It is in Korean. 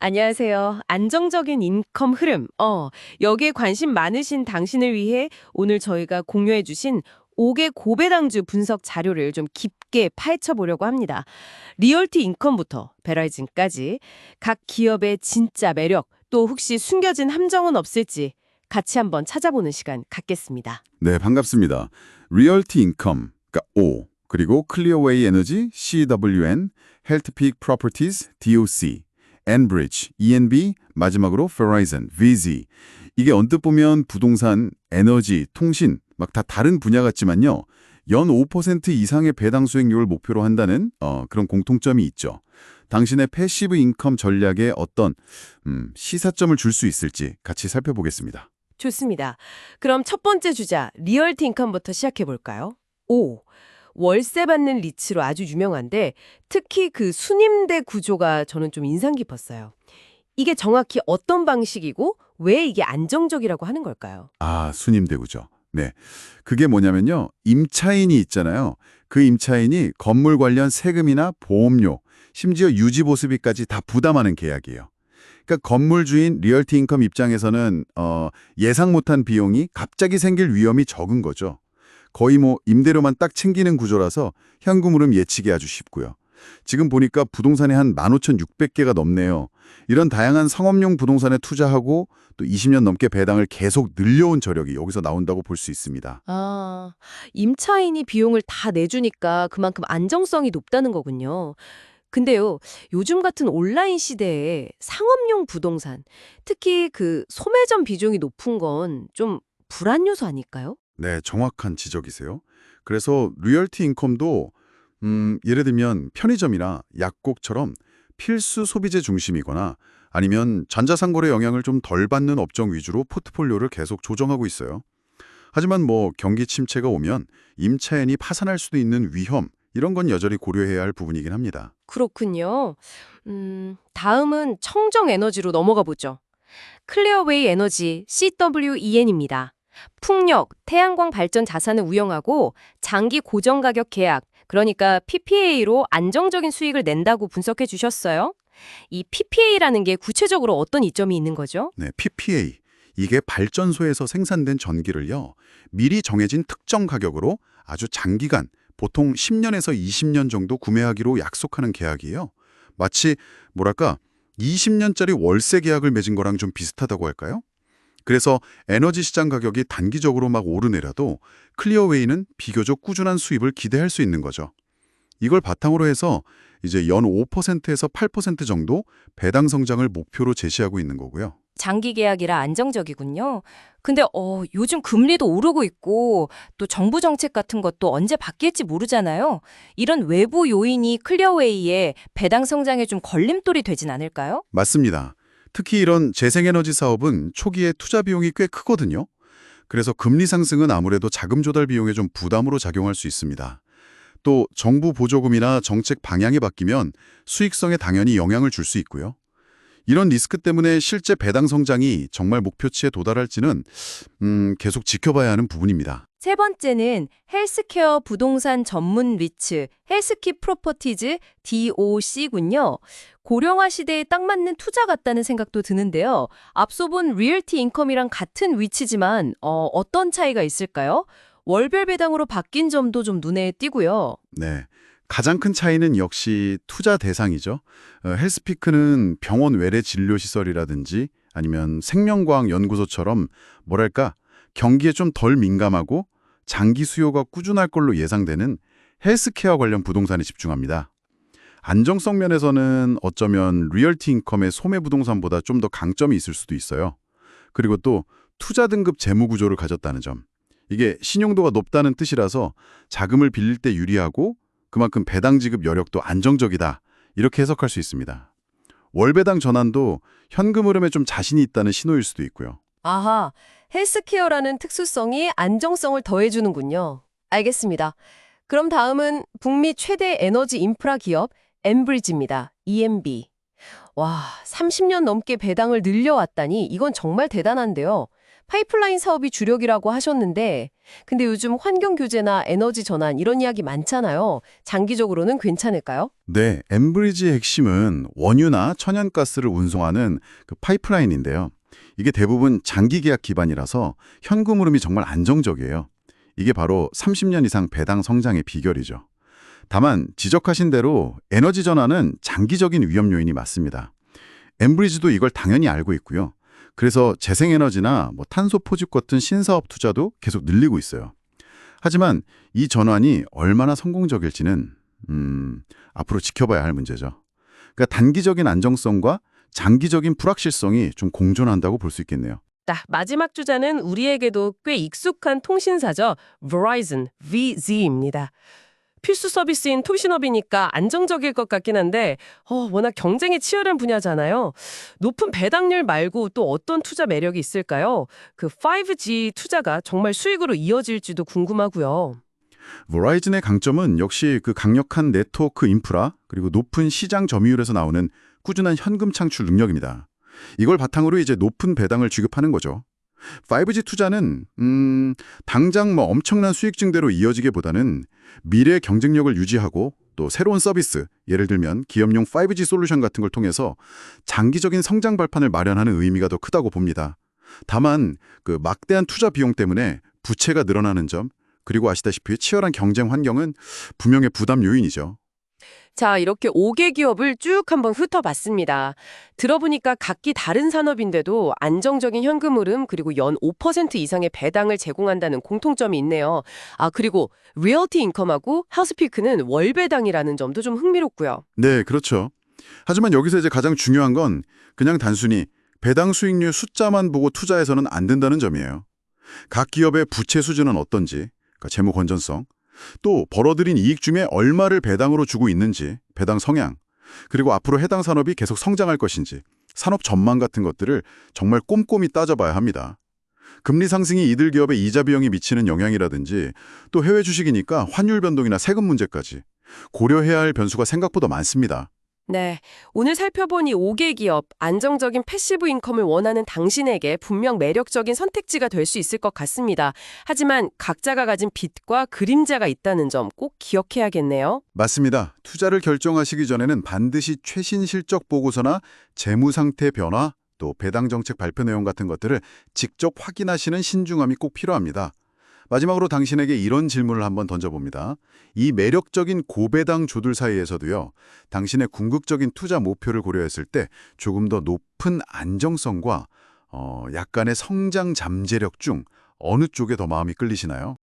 안녕하세요. 안정적인 인컴 흐름. 여기에 관심 많으신 당신을 위해 오늘 저희가 공유해 주신 5개 고배당주 분석 자료를 좀 깊게 파헤쳐 보려고 합니다. 리얼티 인컴부터 베라이즌까지 각 기업의 진짜 매력, 또 혹시 숨겨진 함정은 없을지 같이 한번 찾아보는 시간 갖겠습니다. 네, 반갑습니다. 리얼티 인컴, 그러니까 O, 그리고 클리어웨이 에너지, CWN, 헬트픽 프로퍼티즈, DOC, 엔브리지, ENB, 마지막으로 Verizon, VZ. 이게 언뜻 보면 부동산, 에너지, 통신, 막 다 다른 분야 같지만요. 연 5% 이상의 배당 수익률을 목표로 한다는 그런 공통점이 있죠. 당신의 패시브 인컴 전략에 어떤 시사점을 줄 수 있을지 같이 살펴보겠습니다. 좋습니다. 그럼 첫 번째 주자, 리얼티 인컴부터 시작해 볼까요? 5. 월세 받는 리츠로 아주 유명한데 특히 그 순임대 구조가 저는 좀 인상 깊었어요. 이게 정확히 어떤 방식이고 왜 이게 안정적이라고 하는 걸까요? 아, 순임대구죠. 네. 그게 뭐냐면요. 임차인이 있잖아요. 그 임차인이 건물 관련 세금이나 보험료, 심지어 유지보수비까지 다 부담하는 계약이에요. 그러니까 건물주인 리얼티 인컴 입장에서는 예상 못한 비용이 갑자기 생길 위험이 적은 거죠. 거의 뭐 임대료만 딱 챙기는 구조라서 현금 흐름 예측이 아주 쉽고요. 지금 보니까 부동산이 한 15,600개가 넘네요. 이런 다양한 상업용 부동산에 투자하고 또 20년 넘게 배당을 계속 늘려온 저력이 여기서 나온다고 볼 수 있습니다. 아, 임차인이 비용을 다 내주니까 그만큼 안정성이 높다는 거군요. 근데요, 요즘 같은 온라인 시대에 상업용 부동산, 특히 그 소매점 비중이 높은 건 좀 불안 요소 아닐까요? 네, 정확한 지적이세요. 그래서 리얼티 인컴도 예를 들면 편의점이나 약국처럼 필수 소비재 중심이거나 아니면 전자상거래 영향을 좀 덜 받는 업종 위주로 포트폴리오를 계속 조정하고 있어요. 하지만 뭐 경기 침체가 오면 임차인이 파산할 수도 있는 위험, 이런 건 여전히 고려해야 할 부분이긴 합니다. 그렇군요. 다음은 청정 에너지로 넘어가 보죠. 클리어웨이 에너지 CWEN입니다. 풍력, 태양광 발전 자산을 운영하고 장기 고정 가격 계약, 그러니까 PPA로 안정적인 수익을 낸다고 분석해 주셨어요. 이 PPA라는 게 구체적으로 어떤 이점이 있는 거죠? 네, PPA. 이게 발전소에서 생산된 전기를요, 미리 정해진 특정 가격으로 아주 장기간, 보통 10년에서 20년 정도 구매하기로 약속하는 계약이에요. 마치 뭐랄까 20년짜리 월세 계약을 맺은 거랑 좀 비슷하다고 할까요? 그래서 에너지 시장 가격이 단기적으로 막 오르내려도 클리어웨이는 비교적 꾸준한 수입을 기대할 수 있는 거죠. 이걸 바탕으로 해서 이제 연 5%에서 8% 정도 배당 성장을 목표로 제시하고 있는 거고요. 장기 계약이라 안정적이군요. 근데 요즘 금리도 오르고 있고 또 정부 정책 같은 것도 언제 바뀔지 모르잖아요. 이런 외부 요인이 클리어웨이의 배당 성장에 좀 걸림돌이 되진 않을까요? 맞습니다. 특히 이런 재생에너지 사업은 초기에 투자 비용이 꽤 크거든요. 그래서 금리 상승은 아무래도 자금 조달 비용에 좀 부담으로 작용할 수 있습니다. 또 정부 보조금이나 정책 방향이 바뀌면 수익성에 당연히 영향을 줄 수 있고요. 이런 리스크 때문에 실제 배당 성장이 정말 목표치에 도달할지는 계속 지켜봐야 하는 부분입니다. 세 번째는 헬스케어 부동산 전문 리츠, 헬스키 프로퍼티즈 DOC군요. 고령화 시대에 딱 맞는 투자 같다는 생각도 드는데요. 앞서 본 리얼티 인컴이랑 같은 위치지만 어떤 차이가 있을까요? 월별 배당으로 바뀐 점도 좀 눈에 띄고요. 네. 가장 큰 차이는 역시 투자 대상이죠. 헬스피크는 병원 외래 진료시설이라든지 아니면 생명과학 연구소처럼 뭐랄까 경기에 좀 덜 민감하고 장기 수요가 꾸준할 걸로 예상되는 헬스케어 관련 부동산에 집중합니다. 안정성 면에서는 어쩌면 리얼티 인컴의 소매 부동산보다 좀 더 강점이 있을 수도 있어요. 그리고 또 투자 등급 재무 구조를 가졌다는 점. 이게 신용도가 높다는 뜻이라서 자금을 빌릴 때 유리하고 그만큼 배당 지급 여력도 안정적이다. 이렇게 해석할 수 있습니다. 월배당 전환도 현금 흐름에 좀 자신이 있다는 신호일 수도 있고요. 아하, 헬스케어라는 특수성이 안정성을 더해주는군요. 알겠습니다. 그럼 다음은 북미 최대 에너지 인프라 기업 엔브리지입니다. ENB. 와, 30년 넘게 배당을 늘려왔다니 이건 정말 대단한데요. 파이프라인 사업이 주력이라고 하셨는데, 근데 요즘 환경 규제나 에너지 전환 이런 이야기 많잖아요. 장기적으로는 괜찮을까요? 네, 엠브리지의 핵심은 원유나 천연가스를 운송하는 그 파이프라인인데요. 이게 대부분 장기 계약 기반이라서 현금 흐름이 정말 안정적이에요. 이게 바로 30년 이상 배당 성장의 비결이죠. 다만 지적하신 대로 에너지 전환은 장기적인 위험 요인이 맞습니다. 엠브리지도 이걸 당연히 알고 있고요. 그래서 재생에너지나 탄소 포집 같은 신사업 투자도 계속 늘리고 있어요. 하지만 이 전환이 얼마나 성공적일지는 앞으로 지켜봐야 할 문제죠. 그러니까 단기적인 안정성과 장기적인 불확실성이 좀 공존한다고 볼 수 있겠네요. 자, 마지막 주자는 우리에게도 꽤 익숙한 통신사죠. Verizon, VZ입니다. 필수 서비스인 통신업이니까 안정적일 것 같긴 한데 워낙 경쟁이 치열한 분야잖아요. 높은 배당률 말고 또 어떤 투자 매력이 있을까요? 그 5G 투자가 정말 수익으로 이어질지도 궁금하고요. 버라이즌의 강점은 역시 그 강력한 네트워크 인프라 그리고 높은 시장 점유율에서 나오는 꾸준한 현금 창출 능력입니다. 이걸 바탕으로 이제 높은 배당을 지급하는 거죠. 5G 투자는 당장 엄청난 수익 증대로 이어지기보다는 미래의 경쟁력을 유지하고 또 새로운 서비스, 예를 들면 기업용 5G 솔루션 같은 걸 통해서 장기적인 성장 발판을 마련하는 의미가 더 크다고 봅니다. 다만 그 막대한 투자 비용 때문에 부채가 늘어나는 점, 그리고 아시다시피 치열한 경쟁 환경은 분명히 부담 요인이죠. 자, 이렇게 5개 기업을 쭉 한번 훑어봤습니다. 들어보니까 각기 다른 산업인데도 안정적인 현금 흐름 그리고 연 5% 이상의 배당을 제공한다는 공통점이 있네요. 그리고 리얼티 인컴하고 헬스피크는 월배당이라는 점도 좀 흥미롭고요. 네, 그렇죠. 하지만 여기서 이제 가장 중요한 건 그냥 단순히 배당 수익률 숫자만 보고 투자해서는 안 된다는 점이에요. 각 기업의 부채 수준은 어떤지, 그러니까 재무 건전성, 또 벌어들인 이익 중에 얼마를 배당으로 주고 있는지, 배당 성향, 그리고 앞으로 해당 산업이 계속 성장할 것인지, 산업 전망 같은 것들을 정말 꼼꼼히 따져봐야 합니다. 금리 상승이 이들 기업의 이자 비용이 미치는 영향이라든지 또 해외 주식이니까 환율 변동이나 세금 문제까지 고려해야 할 변수가 생각보다 많습니다. 네, 오늘 살펴본 이 5개 기업, 안정적인 패시브 인컴을 원하는 당신에게 분명 매력적인 선택지가 될 수 있을 것 같습니다. 하지만 각자가 가진 빛과 그림자가 있다는 점 꼭 기억해야겠네요. 맞습니다. 투자를 결정하시기 전에는 반드시 최신 실적 보고서나 재무 상태 변화, 또 배당 정책 발표 내용 같은 것들을 직접 확인하시는 신중함이 꼭 필요합니다. 마지막으로 당신에게 이런 질문을 한번 던져봅니다. 이 매력적인 고배당 조들 사이에서도요, 당신의 궁극적인 투자 목표를 고려했을 때 조금 더 높은 안정성과 약간의 성장 잠재력 중 어느 쪽에 더 마음이 끌리시나요?